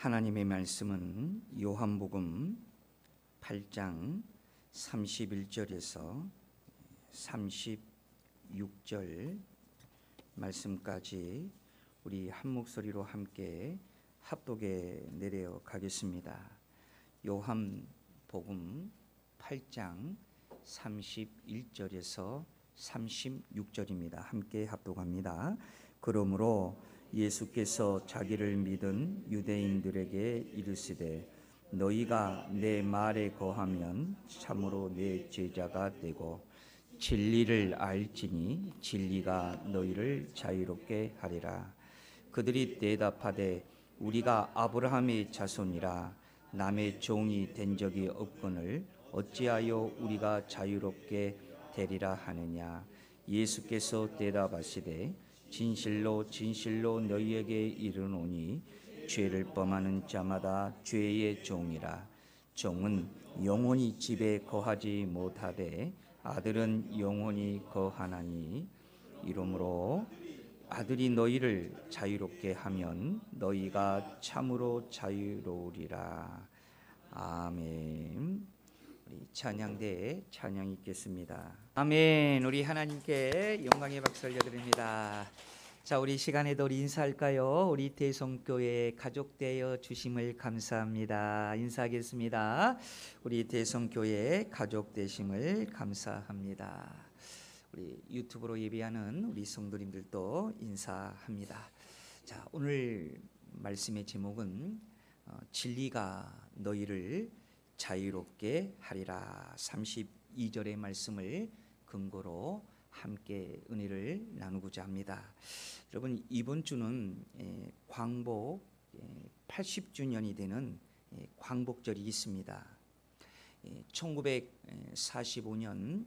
하나님의 말씀은 요한복음 8장 31절에서 36절 말씀까지 우리 한 목소리로 함께 합독에 내려 가겠습니다. 요한복음 8장 31절에서 36절입니다. 함께 합독합니다. 그러므로 예수께서 자기를 믿은 유대인들에게 이르시되 너희가 내 말에 거하면 참으로 내 제자가 되고 진리를 알지니 진리가 너희를 자유롭게 하리라. 그들이 대답하되 우리가 아브라함의 자손이라 남의 종이 된 적이 없거늘 어찌하여 우리가 자유롭게 되리라 하느냐. 예수께서 대답하시되 진실로 진실로 너희에게 이르노니 죄를 범하는 자마다 죄의 종이라. 종은 영원히 집에 거하지 못하되 아들은 영원히 거하나니 이러므로 아들이 너희를 자유롭게 하면 너희가 참으로 자유로우리라. 아멘. 우리 찬양대에 찬양 있겠습니다. 아멘. 우리 하나님께 영광의 박수 올려드립니다. 자, 우리 시간에도 우리 인사할까요? 우리 대성교회 가족되어 주심을 감사합니다. 인사하겠습니다. 우리 대성교회 가족되심을 감사합니다. 우리 유튜브로 예배하는 우리 성도님들도 인사합니다. 자, 오늘 말씀의 제목은 진리가 너희를 자유롭게 하리라. 32절의 말씀을 근거로 함께 은혜를 나누고자 합니다. 여러분, 이번 주는 광복 80주년이 되는 광복절이 있습니다. 1945년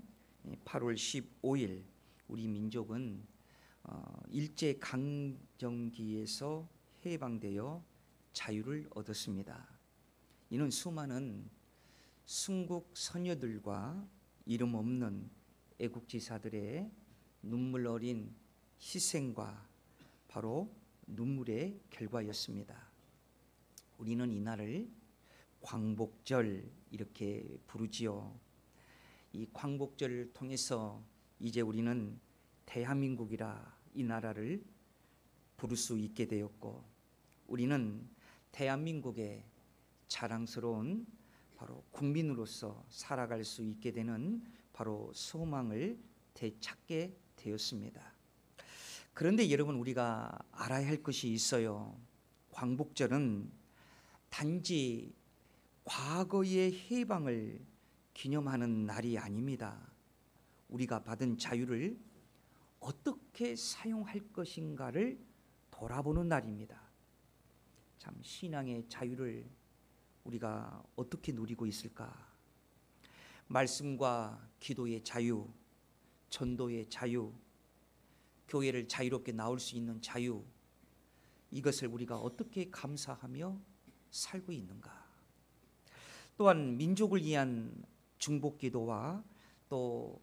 8월 15일 우리 민족은 일제강점기에서 해방되어 자유를 얻었습니다. 이는 수많은 순국 선녀들과 이름 없는 애국지사들의 눈물 어린 희생과 바로 눈물의 결과였습니다. 우리는 이날을 광복절 이렇게 부르지요. 이 광복절을 통해서 이제 우리는 대한민국이라 이 나라를 부를 수 있게 되었고, 우리는 대한민국의 자랑스러운 바로 국민으로서 살아갈 수 있게 되는 바로 소망을 되찾게 되었습니다. 그런데 여러분, 우리가 알아야 할 것이 있어요. 광복절은 단지 과거의 해방을 기념하는 날이 아닙니다. 우리가 받은 자유를 어떻게 사용할 것인가를 돌아보는 날입니다. 참, 신앙의 자유를 우리가 어떻게 누리고 있을까? 말씀과 기도의 자유, 전도의 자유, 교회를 자유롭게 나올 수 있는 자유, 이것을 우리가 어떻게 감사하며 살고 있는가? 또한 민족을 위한 중복기도와 또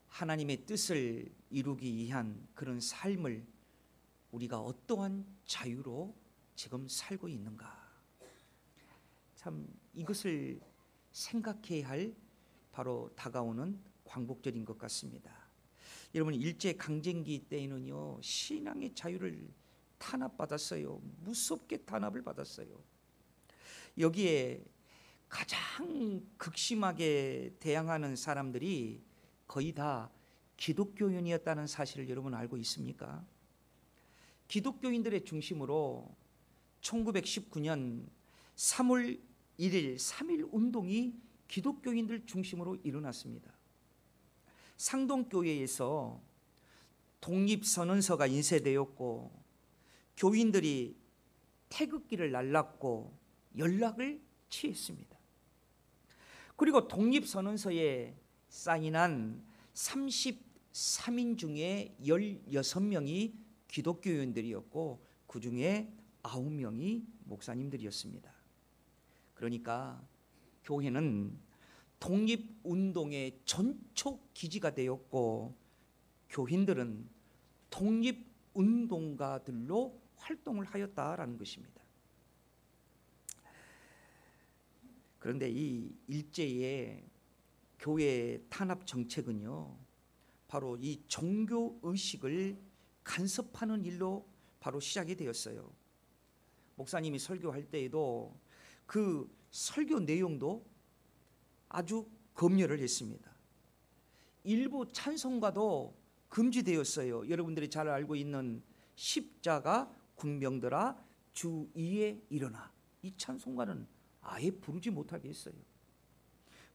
하나님의 뜻을 이루기 위한 그런 삶을 우리가 어떠한 자유로 지금 살고 있는가? 참, 이것을 생각해야 할 바로 다가오는 광복절인 것 같습니다. 여러분, 일제강점기 때에는요, 신앙의 자유를 탄압받았어요. 무섭게 탄압을 받았어요. 여기에 가장 극심하게 대항하는 사람들이 거의 다 기독교인이었다는 사실을 여러분 알고 있습니까? 기독교인들의 중심으로 1919년 3월 1일 3.1 운동이 기독교인들 중심으로 일어났습니다. 상동교회에서 독립선언서가 인쇄되었고, 교인들이 태극기를 날랐고 연락을 취했습니다. 그리고 독립선언서에 사인한 33인 중에 16명이 기독교인들이었고 그 중에 9명이 목사님들이었습니다. 그러니까 교회는 독립운동의 전초 기지가 되었고, 교인들은 독립운동가들로 활동을 하였다라는 것입니다. 그런데 이 일제의 교회 탄압 정책은요, 바로 이 종교 의식을 간섭하는 일로 바로 시작이 되었어요. 목사님이 설교할 때에도 그 설교 내용도 아주 검열을 했습니다. 일부 찬송가도 금지되었어요. 여러분들이 잘 알고 있는 십자가 군병들아 주 위에 일어나, 이 찬송가는 아예 부르지 못하게 했어요.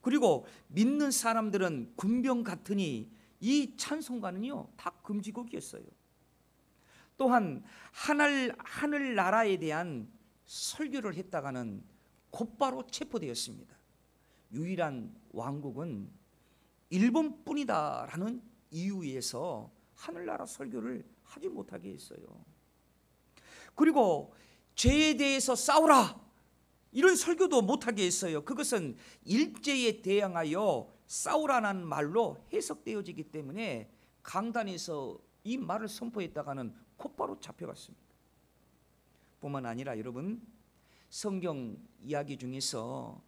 그리고 믿는 사람들은 군병 같으니 이 찬송가는요 다 금지곡이었어요. 또한 하늘나라에 대한 설교를 했다가는 곧바로 체포되었습니다. 유일한 왕국은 일본뿐이다라는 이유에서 하늘나라 설교를 하지 못하게 했어요. 그리고 죄에 대해서 싸우라, 이런 설교도 못하게 했어요. 그것은 일제에 대항하여 싸우라는 말로 해석되어지기 때문에 강단에서 이 말을 선포했다가는 곧바로 잡혀갔습니다. 뿐만 아니라 여러분, 성경 이야기 중에서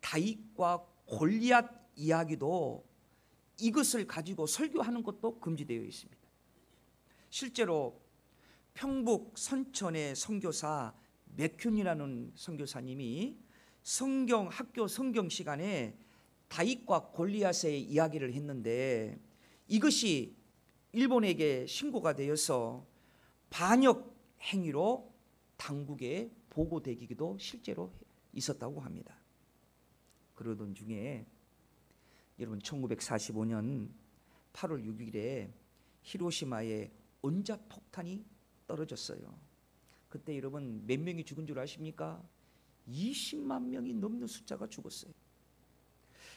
다윗과 골리앗 이야기도 이것을 가지고 설교하는 것도 금지되어 있습니다. 실제로 평북 선천의 선교사 맥균이라는 선교사님이 학교 성경 시간에 다윗과 골리앗의 이야기를 했는데, 이것이 일본에게 신고가 되어서 반역 행위로 당국에 보고되기도 실제로 있었다고 합니다. 그러던 중에 여러분, 1945년 8월 6일에 히로시마에 원자폭탄이 떨어졌어요. 그때 여러분 몇 명이 죽은 줄 아십니까? 20만 명이 넘는 숫자가 죽었어요.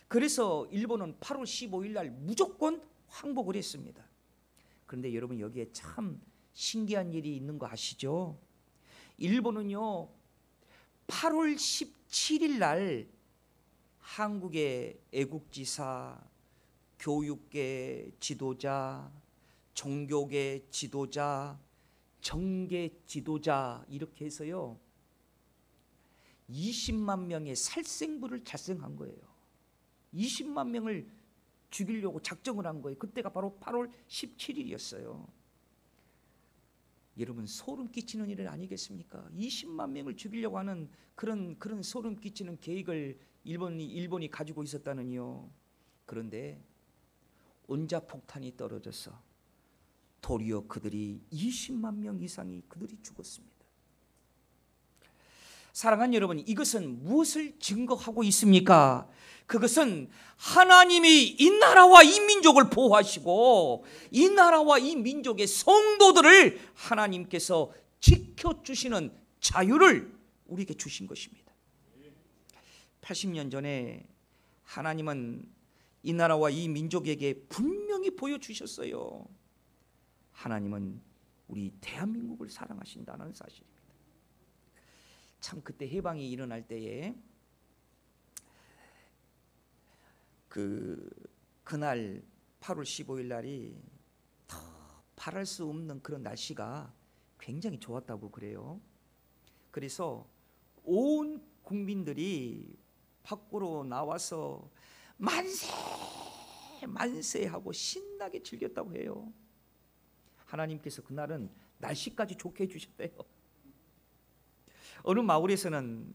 그래서 일본은 8월 15일 날 무조건 항복을 했습니다. 그런데 여러분, 여기에 참 신기한 일이 있는 거 아시죠? 일본은요 8월 17일 날 한국의 애국지사, 교육계 지도자, 종교계 지도자, 정계 지도자, 이렇게 해서요 20만 명의 살생부를 작성한 거예요. 20만 명을 죽이려고 작정을 한 거예요. 그때가 바로 8월 17일이었어요. 여러분, 소름 끼치는 일은 아니겠습니까? 20만 명을 죽이려고 하는 그런 소름 끼치는 계획을 일본이 가지고 있었다는요. 그런데 원자폭탄이 떨어져서 도리어 그들이 20만 명 이상이 그들이 죽었습니다. 사랑하는 여러분, 이것은 무엇을 증거하고 있습니까? 그것은 하나님이 이 나라와 이 민족을 보호하시고 이 나라와 이 민족의 성도들을 하나님께서 지켜주시는 자유를 우리에게 주신 것입니다. 80년 전에 하나님은 이 나라와 이 민족에게 분명히 보여주셨어요. 하나님은 우리 대한민국을 사랑하신다는 사실입니다. 참, 그때 해방이 일어날 때에 그날 8월 15일 날이 더 바랄 수 없는 그런 날씨가 굉장히 좋았다고 그래요. 그래서 온 국민들이 밖으로 나와서 만세 만세하고 신나게 즐겼다고 해요. 하나님께서 그날은 날씨까지 좋게 해주셨대요. 어느 마을에서는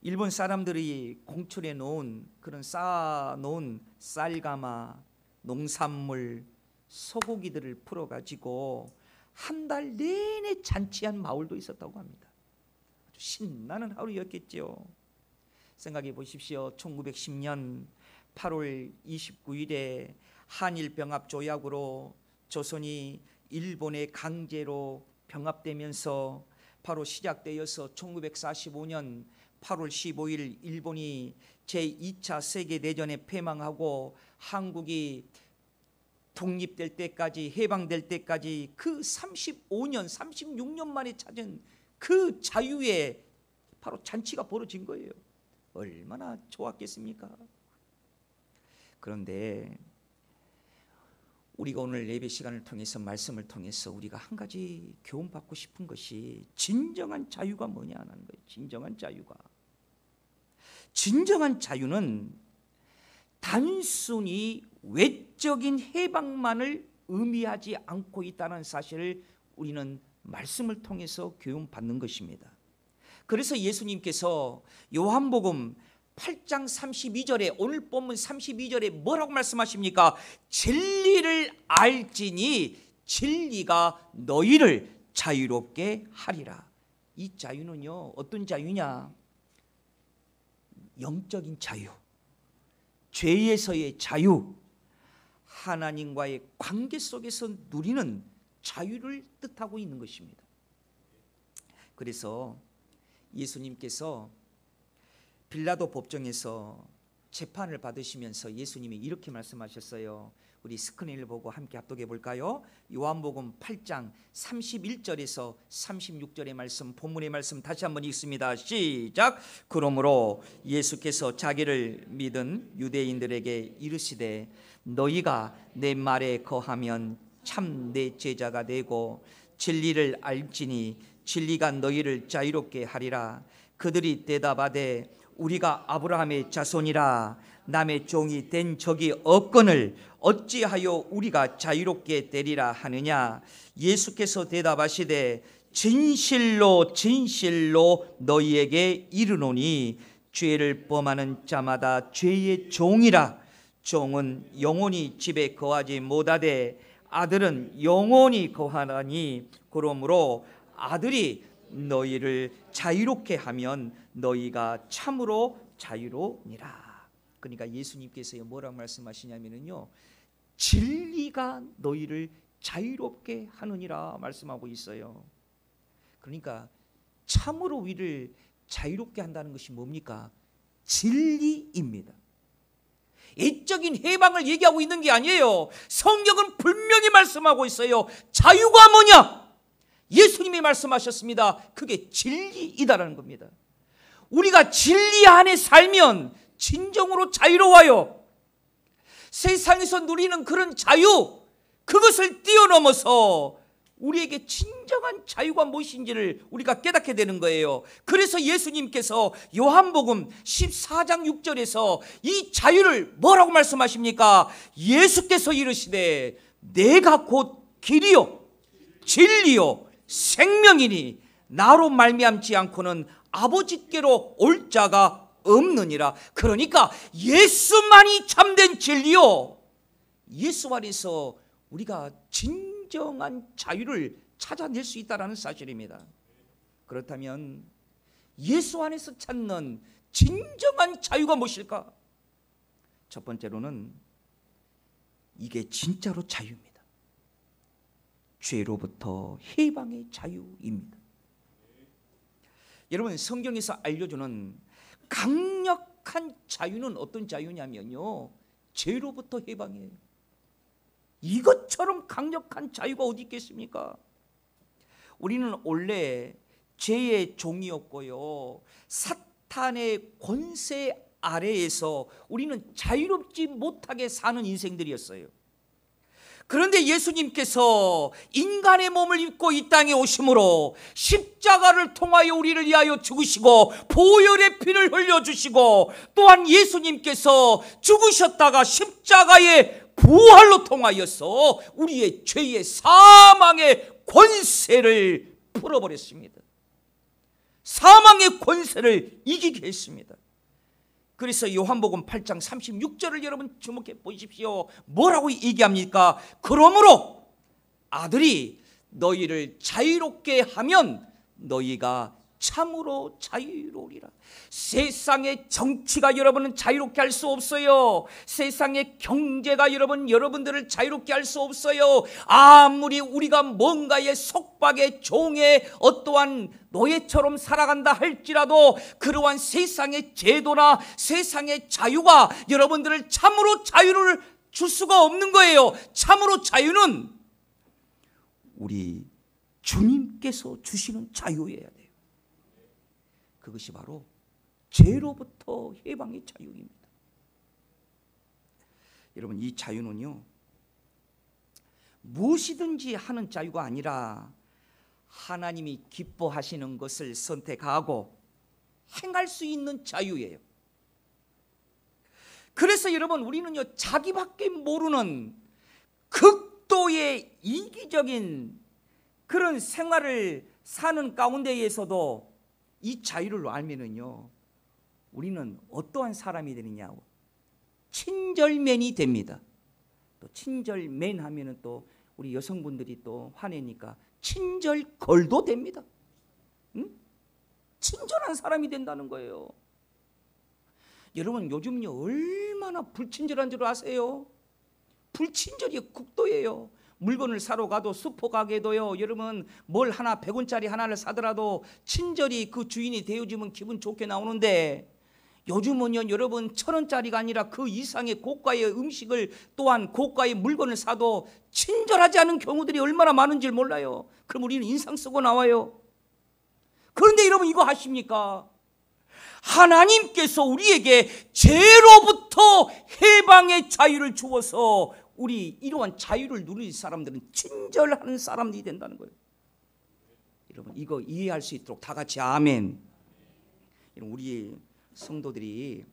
일본 사람들이 공철해 놓은 쌓아놓은 쌀가마, 농산물, 소고기들을 풀어가지고 한 달 내내 잔치한 마을도 있었다고 합니다. 아주 신나는 하루였겠죠. 생각해 보십시오. 1910년 8월 29일에 한일병합 조약으로 조선이 일본의 강제로 병합되면서 바로 시작되어서 1945년 8월 15일 일본이 제2차 세계대전에 패망하고 한국이 독립될 때까지, 해방될 때까지 그 35년, 36년 만에 찾은 그 자유의 바로 잔치가 벌어진 거예요. 얼마나 좋았겠습니까? 그런데 우리가 오늘 예배 시간을 통해서, 말씀을 통해서 우리가 한 가지 교훈받고 싶은 것이 진정한 자유가 뭐냐는 거예요. 진정한 자유가. 진정한 자유는 단순히 외적인 해방만을 의미하지 않고 있다는 사실을 우리는 말씀을 통해서 교훈받는 것입니다. 그래서 예수님께서 요한복음 8장 32절에 오늘 본문 32절에 뭐라고 말씀하십니까? 진리를 알지니 진리가 너희를 자유롭게 하리라. 이 자유는요, 어떤 자유냐? 영적인 자유, 죄에서의 자유, 하나님과의 관계 속에서 누리는 자유를 뜻하고 있는 것입니다. 그래서 예수님께서 빌라도 법정에서 재판을 받으시면서 예수님이 이렇게 말씀하셨어요. 우리 스크린을 보고 함께 합독해 볼까요? 요한복음 8장 31절에서 36절의 말씀, 본문의 말씀 다시 한번 읽습니다. 시작. 그러므로 예수께서 자기를 믿은 유대인들에게 이르시되 너희가 내 말에 거하면 참 내 제자가 되고 진리를 알지니 진리가 너희를 자유롭게 하리라. 그들이 대답하되 우리가 아브라함의 자손이라 남의 종이 된 적이 없거늘 어찌하여 우리가 자유롭게 되리라 하느냐. 예수께서 대답하시되 진실로 진실로 너희에게 이르노니 죄를 범하는 자마다 죄의 종이라. 종은 영원히 집에 거하지 못하되 아들은 영원히 거하나니 그러므로 아들이 너희를 자유롭게 하면 너희가 참으로 자유로우니라. 그러니까 예수님께서 뭐라고 말씀하시냐면요, 진리가 너희를 자유롭게 하느니라 말씀하고 있어요. 그러니까 참으로 우리를 자유롭게 한다는 것이 뭡니까? 진리입니다. 애적인 해방을 얘기하고 있는 게 아니에요. 성경은 분명히 말씀하고 있어요. 자유가 뭐냐? 예수님이 말씀하셨습니다. 그게 진리이다라는 겁니다. 우리가 진리 안에 살면 진정으로 자유로워요. 세상에서 누리는 그런 자유, 그것을 뛰어넘어서 우리에게 진정한 자유가 무엇인지를 우리가 깨닫게 되는 거예요. 그래서 예수님께서 요한복음 14장 6절에서 이 자유를 뭐라고 말씀하십니까? 예수께서 이르시되 내가 곧 길이요 진리요 생명이니 나로 말미암지 않고는 아버지께로 올 자가 없느니라. 그러니까 예수만이 참된 진리요, 예수 안에서 우리가 진정한 자유를 찾아낼 수 있다는 사실입니다. 그렇다면 예수 안에서 찾는 진정한 자유가 무엇일까? 첫 번째로는 이게 진짜로 자유입니다. 죄로부터 해방의 자유입니다. 여러분, 성경에서 알려주는 강력한 자유는 어떤 자유냐면요, 죄로부터 해방이에요. 이것처럼 강력한 자유가 어디 있겠습니까? 우리는 원래 죄의 종이었고요, 사탄의 권세 아래에서 우리는 자유롭지 못하게 사는 인생들이었어요. 그런데 예수님께서 인간의 몸을 입고 이 땅에 오심으로 십자가를 통하여 우리를 위하여 죽으시고 보혈의 피를 흘려주시고, 또한 예수님께서 죽으셨다가 십자가의 부활로 통하여서 우리의 죄의 사망의 권세를 풀어버렸습니다. 사망의 권세를 이기게 했습니다. 그래서 요한복음 8장 36절을 여러분 주목해 보십시오. 뭐라고 얘기합니까? 그러므로 아들이 너희를 자유롭게 하면 너희가 참으로 자유로우리라. 세상의 정치가 여러분은 자유롭게 할 수 없어요. 세상의 경제가 여러분들을 자유롭게 할 수 없어요. 아무리 우리가 뭔가의 속박의 종의 어떠한 노예처럼 살아간다 할지라도 그러한 세상의 제도나 세상의 자유가 여러분들을 참으로 자유를 줄 수가 없는 거예요. 참으로 자유는 우리 주님께서 주시는 자유여야 돼요. 그것이 바로 죄로부터 해방의 자유입니다. 여러분, 이 자유는요, 무엇이든지 하는 자유가 아니라 하나님이 기뻐하시는 것을 선택하고 행할 수 있는 자유예요. 그래서 여러분, 우리는요, 자기밖에 모르는 극도의 이기적인 그런 생활을 사는 가운데에서도 이 자유를 알면은요, 우리는 어떠한 사람이 되느냐, 친절맨이 됩니다. 또 친절맨 하면은 또 우리 여성분들이 또 화내니까 친절걸도 됩니다. 응? 친절한 사람이 된다는 거예요. 여러분, 요즘요 얼마나 불친절한 줄 아세요? 불친절이 극도예요. 물건을 사러 가도 슈퍼 가게도요, 여러분 뭘 하나 100원짜리 하나를 사더라도 친절히 그 주인이 대해주면 기분 좋게 나오는데, 요즘은요 여러분 1000원짜리가 아니라 그 이상의 고가의 음식을, 또한 고가의 물건을 사도 친절하지 않은 경우들이 얼마나 많은지 몰라요. 그럼 우리는 인상 쓰고 나와요. 그런데 여러분, 이거 아십니까? 하나님께서 우리에게 죄로부터 해방의 자유를 주어서 우리 이러한 자유를 누리는 사람들은 친절하는 사람들이 된다는 거예요. 여러분, 이거 이해할 수 있도록 다 같이 아멘. 우리 성도들이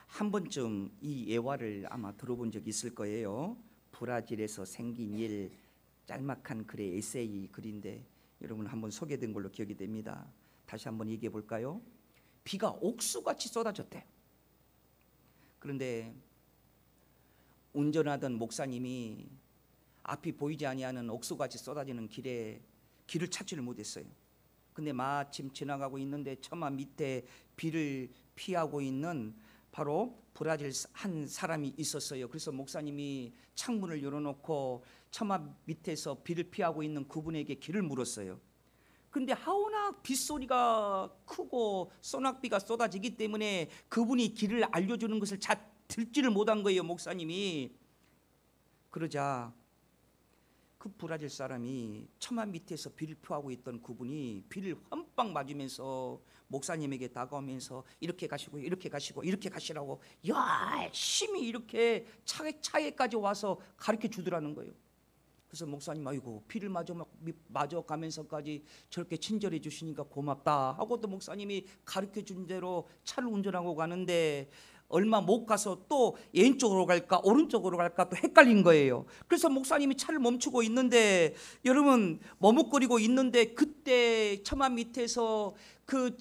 한 번쯤 이 예화를 아마 들어본 적이 있을 거예요. 브라질에서 생긴 일, 짤막한 글의 에세이 글인데 여러분 한번 소개된 걸로 기억이 됩니다. 다시 한번 얘기해 볼까요? 비가 옥수같이 쏟아졌대요. 그런데 운전하던 목사님이 앞이 보이지 아니하는 옥수같이 쏟아지는 길에 길을 찾지를 못했어요. 근데 마침 지나가고 있는데 처마 밑에 비를 피하고 있는 바로 브라질 한 사람이 있었어요. 그래서 목사님이 창문을 열어놓고 처마 밑에서 비를 피하고 있는 그분에게 길을 물었어요. 근데 하오나 빗소리가 크고 소낙비가 쏟아지기 때문에 그분이 길을 알려주는 것을 잘 듣지를 못한 거예요, 목사님이. 그러자 그 브라질 사람이 처마 밑에서 비를 피하고 있던 그분이 비를 한 방 맞으면서 목사님에게 다가오면서 이렇게 가시고 이렇게 가시고 이렇게 가시라고 열심히 이렇게 차에까지 와서 가르쳐 주더라는 거예요. 그래서 목사님, 아이고 비를 맞아 가면서까지 저렇게 친절해 주시니까 고맙다 하고 또 목사님이 가르쳐 준 대로 차를 운전하고 가는데 얼마 못 가서 또 왼쪽으로 갈까 오른쪽으로 갈까 또 헷갈린 거예요. 그래서 목사님이 차를 멈추고 있는데, 여러분 머뭇거리고 있는데, 그때 처마 밑에서 그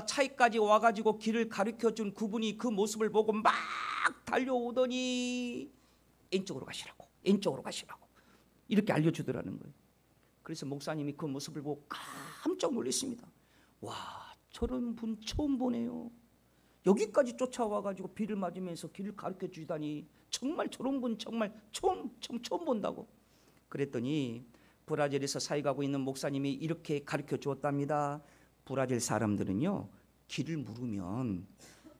차에까지 와가지고 길을 가르쳐준 그분이 그 모습을 보고 막 달려오더니 왼쪽으로 가시라고 이렇게 알려주더라는 거예요. 그래서 목사님이 그 모습을 보고 깜짝 놀랐습니다. 와, 저런 분 처음 보네요. 여기까지 쫓아와가지고 비를 맞으면서 길을 가르쳐 주다니, 정말 저런 분 정말 처음 본다고. 그랬더니 브라질에서 사역하고 있는 목사님이 이렇게 가르쳐 주었답니다. 브라질 사람들은요, 길을 물으면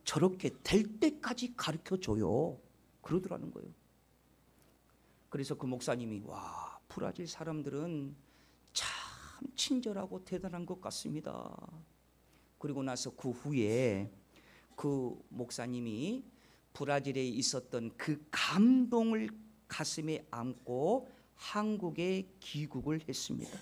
저렇게 될 때까지 가르쳐 줘요, 그러더라는 거예요. 그래서 그 목사님이, 와, 브라질 사람들은 참 친절하고 대단한 것 같습니다. 그리고 나서 그 후에 그 목사님이 브라질에 있었던 그 감동을 가슴에 안고 한국에 귀국을 했습니다.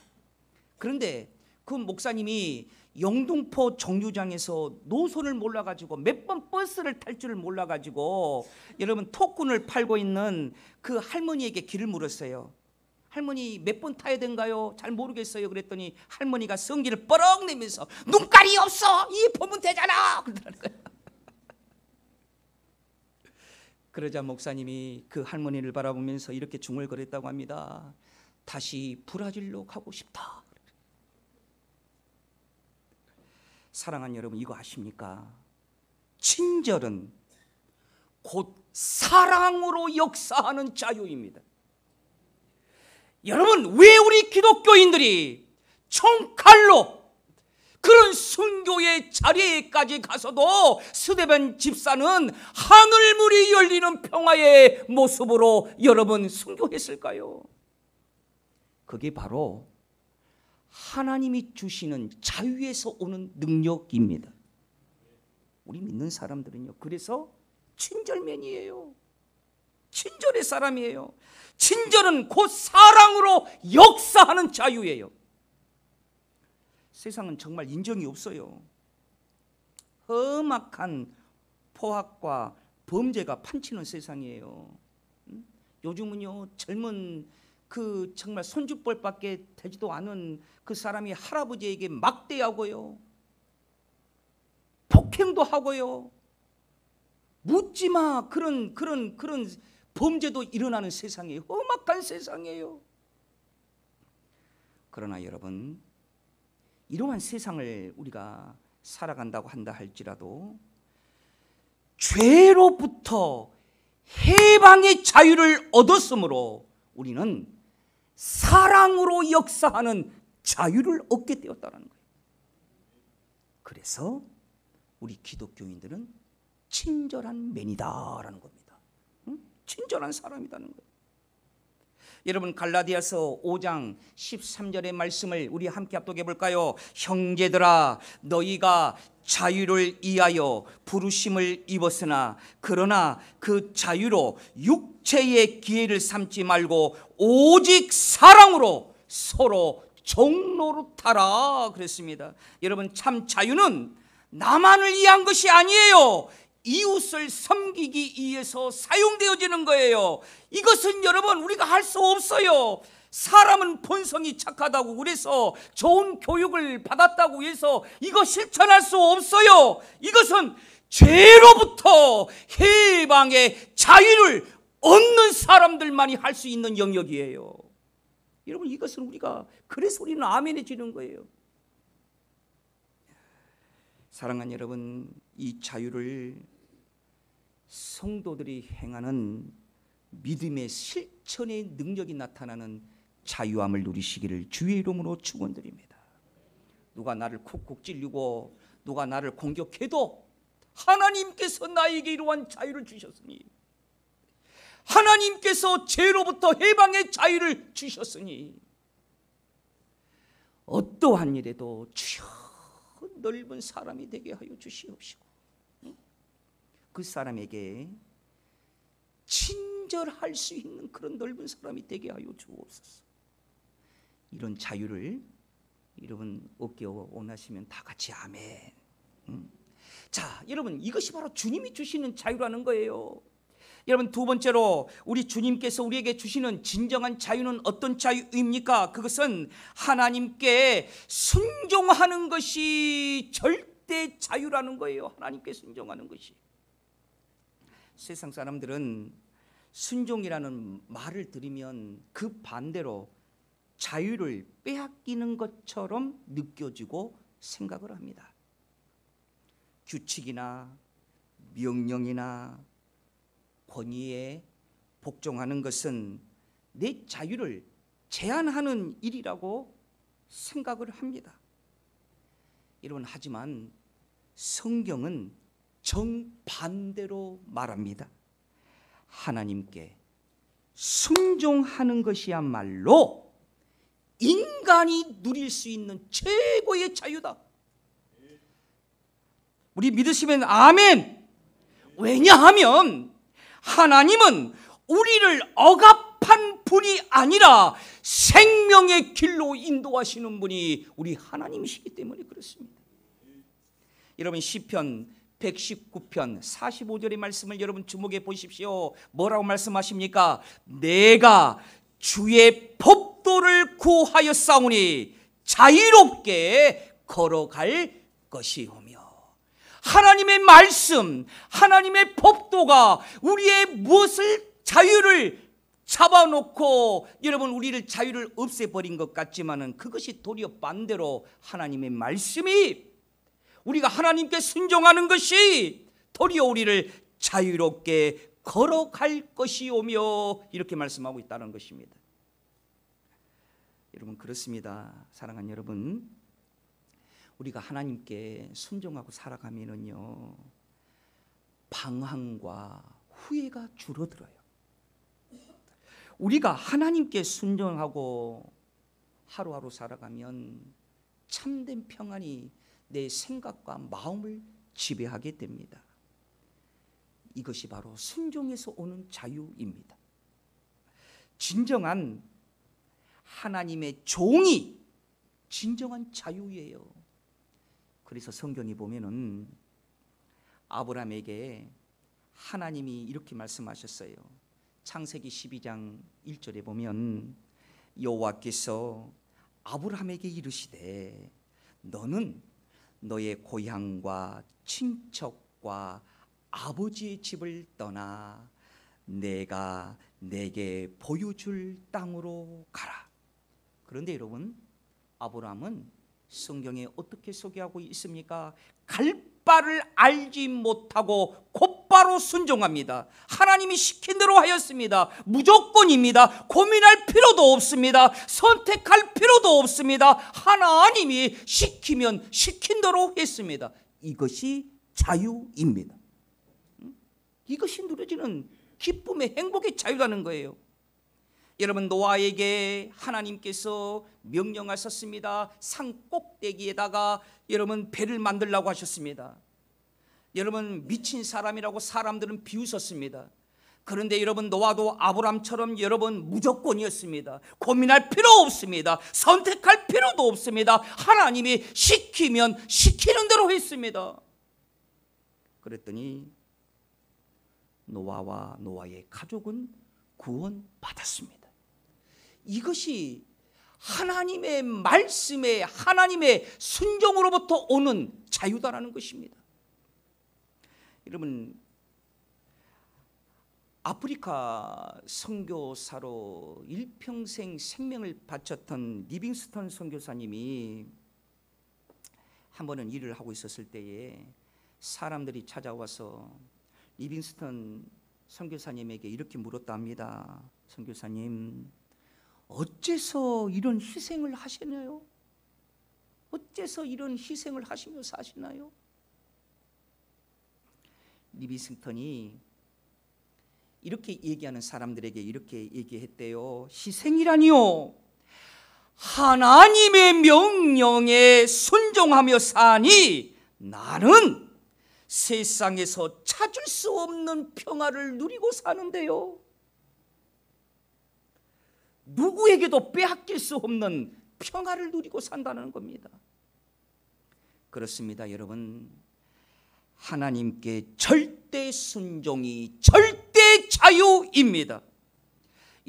그런데 그 목사님이 영등포 정류장에서 노선을 몰라가지고 몇 번 버스를 탈 줄을 몰라가지고 여러분 토큰을 팔고 있는 그 할머니에게 길을 물었어요. 할머니 몇 번 타야 된가요? 잘 모르겠어요. 그랬더니 할머니가 성기를 뻐럭 내면서 눈깔이 없어, 이 보면 되잖아, 그러더라는 거예요. 그러자 목사님이 그 할머니를 바라보면서 이렇게 중얼거렸다고 합니다. 다시 브라질로 가고 싶다. 사랑하는 여러분, 이거 아십니까? 친절은 곧 사랑으로 역사하는 자유입니다. 여러분, 왜 우리 기독교인들이 총칼로 그런 순교의 자리에까지 가서도 스데반 집사는 하늘문이 열리는 평화의 모습으로 여러분 순교했을까요? 그게 바로 하나님이 주시는 자유에서 오는 능력입니다. 우리 믿는 사람들은요, 그래서 친절맨이에요. 친절의 사람이에요. 친절은 곧 사랑으로 역사하는 자유예요. 세상은 정말 인정이 없어요. 험악한 포악과 범죄가 판치는 세상이에요. 요즘은요, 젊은 그 정말 손주뻘밖에 되지도 않은 그 사람이 할아버지에게 막대하고요, 폭행도 하고요, 묻지마 그런 범죄도 일어나는 세상이에요. 험악한 세상이에요. 그러나 여러분, 이러한 세상을 우리가 살아간다고 한다 할지라도 죄로부터 해방의 자유를 얻었으므로 우리는 사랑으로 역사하는 자유를 얻게 되었다는 거예요. 그래서 우리 기독교인들은 친절한 맨이다라는 겁니다. 친절한 사람이라는 거예요. 여러분, 갈라디아서 5장 13절의 말씀을 우리 함께 합독해 볼까요? 형제들아, 너희가 자유를 위하여 부르심을 입었으나 그러나 그 자유로 육체의 기회를 삼지 말고 오직 사랑으로 서로 종노릇하라 그랬습니다. 여러분, 참 자유는 나만을 위한 것이 아니에요. 이웃을 섬기기 위해서 사용되어지는 거예요. 이것은 여러분, 우리가 할 수 없어요. 사람은 본성이 착하다고 그래서 좋은 교육을 받았다고 해서 이거 실천할 수 없어요. 이것은 죄로부터 해방의 자유를 얻는 사람들만이 할 수 있는 영역이에요. 여러분, 이것은 우리가, 그래서 우리는 아멘해지는 거예요. 사랑하는 여러분, 이 자유를 성도들이 행하는 믿음의 실천의 능력이 나타나는 자유함을 누리시기를 주의 이름으로 축원드립니다. 누가 나를 콕콕 찔리고 누가 나를 공격해도 하나님께서 나에게 이러한 자유를 주셨으니, 하나님께서 죄로부터 해방의 자유를 주셨으니 어떠한 일에도 주여 넓은 사람이 되게 하여 주시옵시고 그 사람에게 친절할 수 있는 그런 넓은 사람이 되게 하여 주옵소서. 이런 자유를 여러분 얻기 원하시면 다 같이 아멘. 자, 여러분, 이것이 바로 주님이 주시는 자유라는 거예요. 여러분, 두 번째로 우리 주님께서 우리에게 주시는 진정한 자유는 어떤 자유입니까? 그것은 하나님께 순종하는 것이 절대 자유라는 거예요. 하나님께 순종하는 것이. 세상 사람들은 순종이라는 말을 들으면 그 반대로 자유를 빼앗기는 것처럼 느껴지고 생각을 합니다. 규칙이나 명령이나 권위에 복종하는 것은 내 자유를 제한하는 일이라고 생각을 합니다. 여러분, 하지만 성경은 정반대로 말합니다. 하나님께 순종하는 것이야말로 인간이 누릴 수 있는 최고의 자유다. 우리 믿으시면 아멘. 왜냐하면 하나님은 우리를 억압한 분이 아니라 생명의 길로 인도하시는 분이 우리 하나님이시기 때문에 그렇습니다. 여러분, 시편 119편 45절의 말씀을 여러분 주목해 보십시오. 뭐라고 말씀하십니까? 내가 주의 법도를 구하였사오니 자유롭게 걸어갈 것이오며. 하나님의 말씀, 하나님의 법도가 우리의 무엇을 자유를 잡아놓고 여러분 우리를 자유를 없애버린 것 같지만은 그것이 도리어 반대로 하나님의 말씀이 우리가 하나님께 순종하는 것이 도리어 우리를 자유롭게 걸어갈 것이오며 이렇게 말씀하고 있다는 것입니다. 여러분, 그렇습니다. 사랑하는 여러분, 우리가 하나님께 순종하고 살아가면은요 방황과 후회가 줄어들어요. 우리가 하나님께 순종하고 하루하루 살아가면 참된 평안이 내 생각과 마음을 지배하게 됩니다. 이것이 바로 순종에서 오는 자유입니다. 진정한 하나님의 종이 진정한 자유예요. 그래서 성경이 보면은 아브라함에게 하나님이 이렇게 말씀하셨어요. 창세기 12장 1절에 보면 여호와께서 아브라함에게 이르시되 너는 너의 고향과 친척과 아버지의 집을 떠나 내가 내게 보여줄 땅으로 가라. 그런데 여러분, 아브라함은 성경에 어떻게 소개하고 있습니까? 갈 바를 알지 못하고 곧바로 순종합니다. 하나님이 시킨 대로 하였습니다. 무조건입니다. 고민할 필요도 없습니다. 선택할 필요도 없습니다. 하나님이 시키면 시킨 대로 했습니다. 이것이 자유입니다. 이것이 누려지는 기쁨의 행복의 자유라는 거예요. 여러분, 노아에게 하나님께서 명령하셨습니다. 산 꼭대기에다가 여러분 배를 만들라고 하셨습니다. 여러분, 미친 사람이라고 사람들은 비웃었습니다. 그런데 여러분, 노아도 아브람처럼 여러분 무조건이었습니다. 고민할 필요 없습니다. 선택할 필요도 없습니다. 하나님이 시키면 시키는 대로 했습니다. 그랬더니 노아와 노아의 가족은 구원받았습니다. 이것이 하나님의 말씀에 하나님의 순종으로부터 오는 자유다라는 것입니다. 여러분, 아프리카 선교사로 일평생 생명을 바쳤던 리빙스턴 선교사님이 한 번은 일을 하고 있었을 때에 사람들이 찾아와서 리빙스턴 선교사님에게 이렇게 물었답니다. 선교사님, 어째서 이런 희생을 하시나요? 어째서 이런 희생을 하시며 사시나요? 리빙스턴이 이렇게 얘기하는 사람들에게 이렇게 얘기했대요. 희생이라니요, 하나님의 명령에 순종하며 사니 나는 세상에서 찾을 수 없는 평화를 누리고 사는데요, 누구에게도 빼앗길 수 없는 평화를 누리고 산다는 겁니다. 그렇습니다, 여러분. 하나님께 절대 순종이 절대 자유입니다.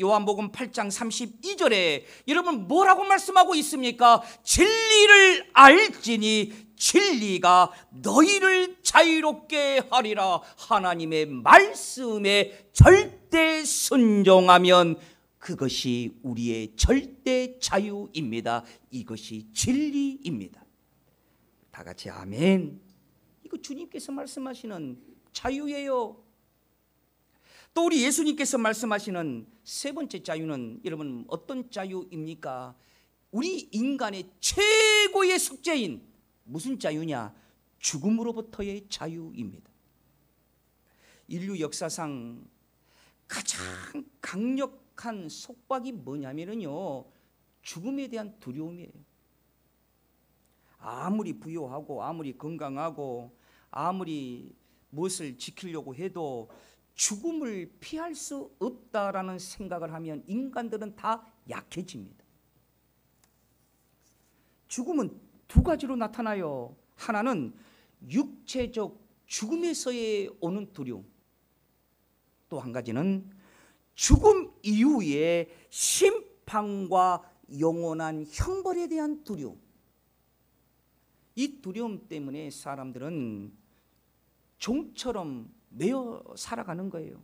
요한복음 8장 32절에 여러분 뭐라고 말씀하고 있습니까? 진리를 알지니 진리가 너희를 자유롭게 하리라. 하나님의 말씀에 절대 순종하면 그것이 우리의 절대 자유입니다. 이것이 진리입니다. 다 같이 아멘. 이거 주님께서 말씀하시는 자유예요. 또 우리 예수님께서 말씀하시는 세 번째 자유는 여러분 어떤 자유입니까? 우리 인간의 최고의 숙제인 무슨 자유냐? 죽음으로부터의 자유입니다. 인류 역사상 가장 강력한 속박이 뭐냐면요, 죽음에 대한 두려움이에요. 아무리 부유하고 아무리 건강하고 아무리 무엇을 지키려고 해도 죽음을 피할 수 없다라는 생각을 하면 인간들은 다 약해집니다. 죽음은 두 가지로 나타나요. 하나는 육체적 죽음에서의 오는 두려움, 또 한 가지는 죽음 이후의 심판과 영원한 형벌에 대한 두려움. 이 두려움 때문에 사람들은 종처럼 매여 살아가는 거예요.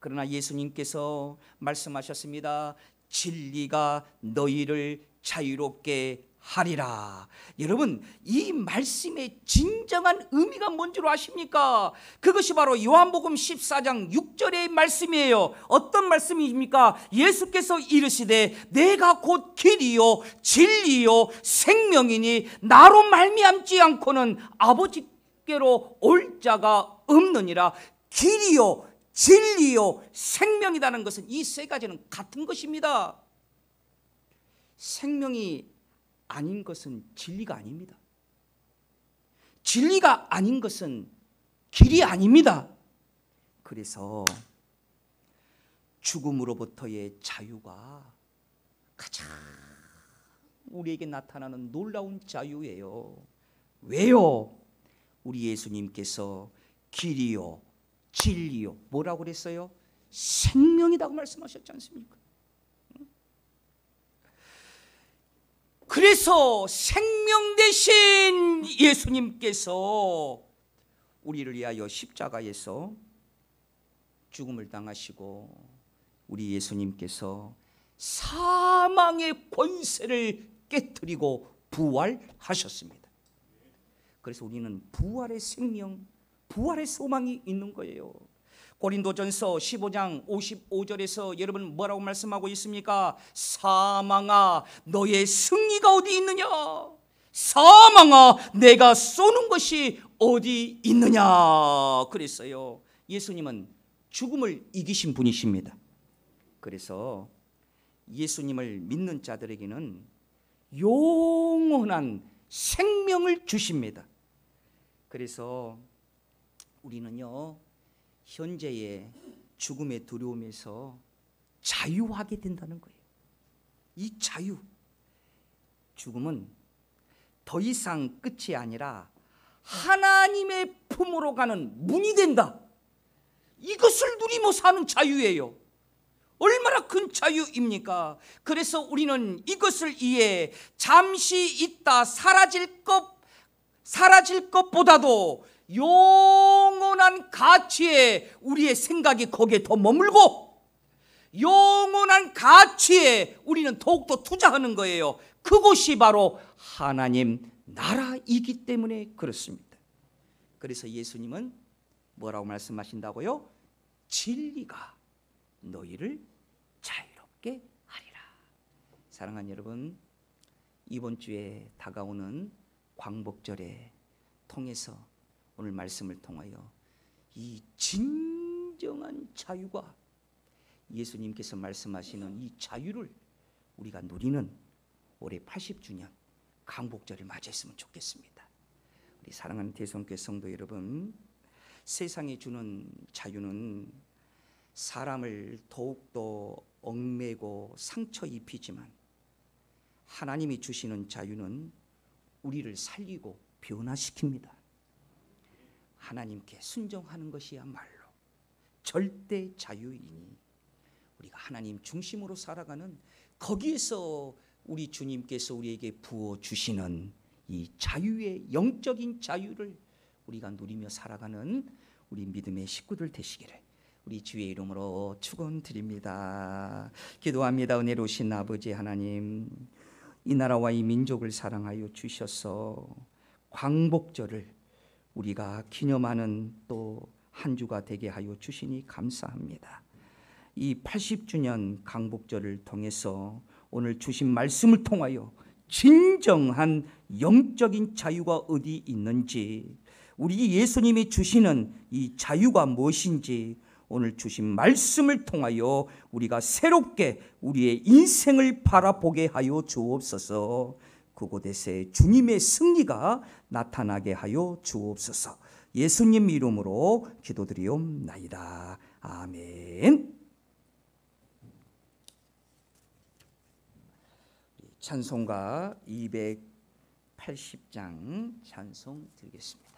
그러나 예수님께서 말씀하셨습니다. 진리가 너희를 자유롭게 하리라. 여러분, 이 말씀의 진정한 의미가 뭔 줄 아십니까? 그것이 바로 요한복음 14장 6절의 말씀이에요. 어떤 말씀입니까? 예수께서 이르시되 내가 곧 길이요 진리요 생명이니 나로 말미암지 않고는 아버지께로 올 자가 없느니라. 길이요 진리요 생명이라는 것은 이 세 가지는 같은 것입니다. 생명이 아닌 것은 진리가 아닙니다. 진리가 아닌 것은 길이 아닙니다. 그래서 죽음으로부터의 자유가 가장 우리에게 나타나는 놀라운 자유예요. 왜요? 우리 예수님께서 길이요 진리요 뭐라고 그랬어요? 생명이라고 말씀하셨지 않습니까? 그래서 생명 대신 예수님께서 우리를 위하여 십자가에서 죽음을 당하시고 우리 예수님께서 사망의 권세를 깨뜨리고 부활하셨습니다. 그래서 우리는 부활의 생명, 부활의 소망이 있는 거예요. 고린도전서 15장 55절에서 여러분 뭐라고 말씀하고 있습니까? 사망아 너의 승리가 어디 있느냐? 사망아 내가 쏘는 것이 어디 있느냐? 그랬어요. 예수님은 죽음을 이기신 분이십니다. 그래서 예수님을 믿는 자들에게는 영원한 생명을 주십니다. 그래서 우리는요 현재의 죽음의 두려움에서 자유하게 된다는 거예요. 이 자유, 죽음은 더 이상 끝이 아니라 하나님의 품으로 가는 문이 된다. 이것을 누리며 사는 자유예요. 얼마나 큰 자유입니까? 그래서 우리는 이것을 이해 잠시 있다 사라질 것보다도 영원한 가치에 우리의 생각이 거기에 더 머물고 영원한 가치에 우리는 더욱더 투자하는 거예요. 그것이 바로 하나님 나라이기 때문에 그렇습니다. 그래서 예수님은 뭐라고 말씀하신다고요? 진리가 너희를 자유롭게 하리라. 사랑하는 여러분, 이번 주에 다가오는 광복절에 통해서 오늘 말씀을 통하여 이 진정한 자유가 예수님께서 말씀하시는 이 자유를 우리가 누리는 올해 80주년 광복절을 맞이했으면 좋겠습니다. 우리 사랑하는 대성교회 성도 여러분, 세상이 주는 자유는 사람을 더욱더 얽매고 상처 입히지만 하나님이 주시는 자유는 우리를 살리고 변화시킵니다. 하나님께 순종하는 것이야말로 절대 자유이니 우리가 하나님 중심으로 살아가는 거기에서 우리 주님께서 우리에게 부어주시는 이 자유의 영적인 자유를 우리가 누리며 살아가는 우리 믿음의 식구들 되시기를 우리 주의 이름으로 축원드립니다. 기도합니다. 은혜로우신 아버지 하나님, 이 나라와 이 민족을 사랑하여 주셔서 광복절을 우리가 기념하는 또 한 주가 되게 하여 주시니 감사합니다. 이 80주년 광복절을 통해서 오늘 주신 말씀을 통하여 진정한 영적인 자유가 어디 있는지, 우리 예수님이 주시는 이 자유가 무엇인지 오늘 주신 말씀을 통하여 우리가 새롭게 우리의 인생을 바라보게 하여 주옵소서. 그곳에서 주님의 승리가 나타나게 하여 주옵소서. 예수님 이름으로 기도드리옵나이다. 아멘. 찬송가 280장 찬송 드리겠습니다.